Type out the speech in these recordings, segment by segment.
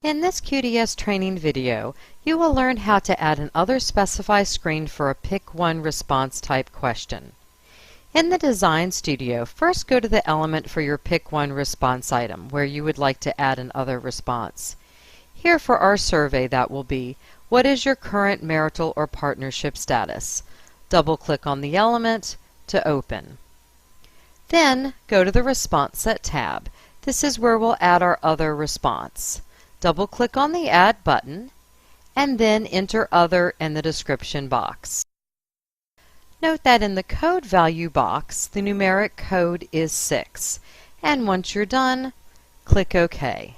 In this QDS training video, you will learn how to add an Other Specify screen for a Pick One response type question. In the Design Studio, first go to the element for your Pick One response item where you would like to add an other response. Here for our survey that will be, what is your current marital or partnership status? Double-click on the element to open. Then go to the Response Set tab. This is where we'll add our other response. Double-click on the Add button, and then enter Other in the description box. Note that in the code value box, the numeric code is 6, and once you're done, click OK.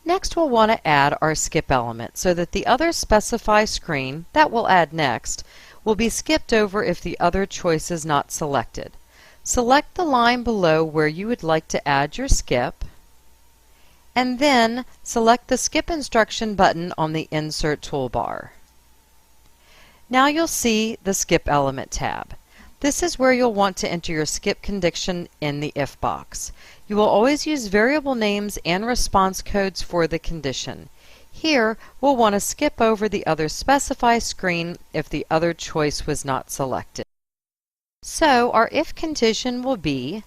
Next, we'll want to add our skip element so that the Other Specify screen that we'll add next will be skipped over if the other choice is not selected. Select the line below where you would like to add your skip, and then select the Skip Instruction button on the Insert toolbar. Now you'll see the Skip Element tab. This is where you'll want to enter your skip condition in the if box. You will always use variable names and response codes for the condition. Here, we'll want to skip over the Other Specify screen if the other choice was not selected. So our if condition will be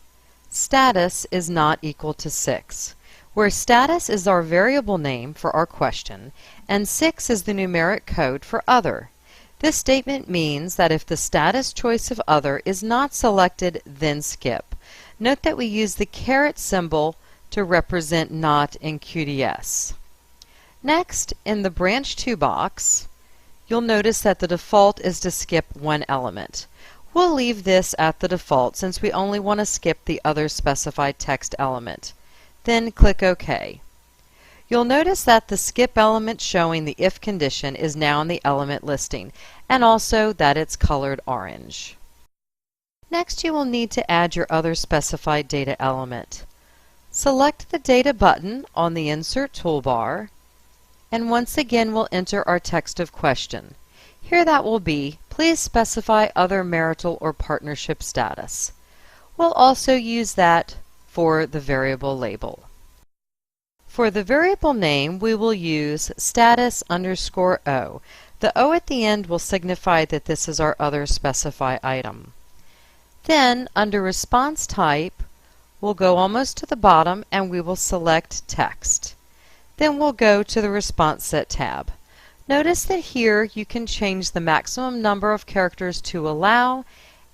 status is not equal to 6. Where status is our variable name for our question, and 6 is the numeric code for other. This statement means that if the status choice of other is not selected, then skip. Note that we use the caret symbol to represent not in QDS. Next, in the Branch To box, you'll notice that the default is to skip one element. We'll leave this at the default since we only want to skip the Other Specified text element. Then click OK. You'll notice that the skip element showing the if condition is now in the element listing, and also that it's colored orange. Next, you will need to add your Other Specified data element. Select the Data button on the Insert toolbar, and once again we'll enter our text of question. Here that will be, please specify other marital or partnership status. We'll also use that for the variable label. For the variable name, we will use status_O. The O at the end will signify that this is our Other Specify item. Then, under Response Type, we'll go almost to the bottom and we will select Text. Then we'll go to the Response Set tab. Notice that here you can change the maximum number of characters to allow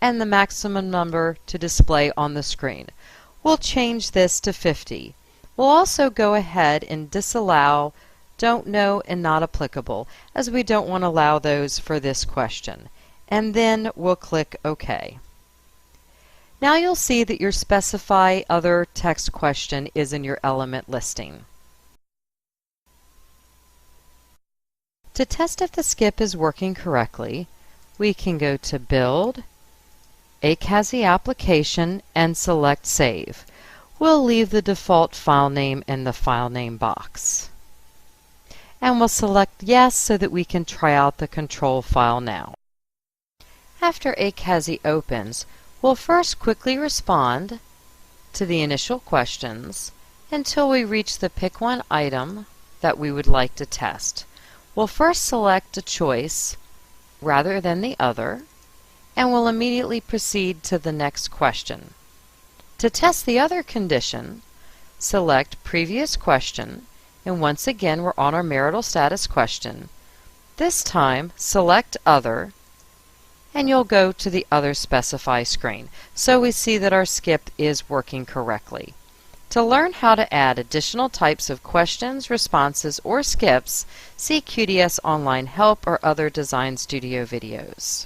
and the maximum number to display on the screen. We'll change this to 50. We'll also go ahead and disallow Don't Know and Not Applicable, as we don't want to allow those for this question. And then we'll click OK. Now you'll see that your Specify Other text question is in your element listing. To test if the skip is working correctly, we can go to Build, ACASI Application, and select Save. We'll leave the default file name in the file name box. And we'll select Yes so that we can try out the control file now. After ACASI opens, we'll first quickly respond to the initial questions until we reach the Pick One item that we would like to test. We'll first select a choice rather than the other, and we'll immediately proceed to the next question. To test the other condition, select Previous Question, and once again we're on our marital status question. This time, select Other, and you'll go to the Other Specify screen, so we see that our skip is working correctly. To learn how to add additional types of questions, responses, or skips, see QDS Online Help or other Design Studio videos.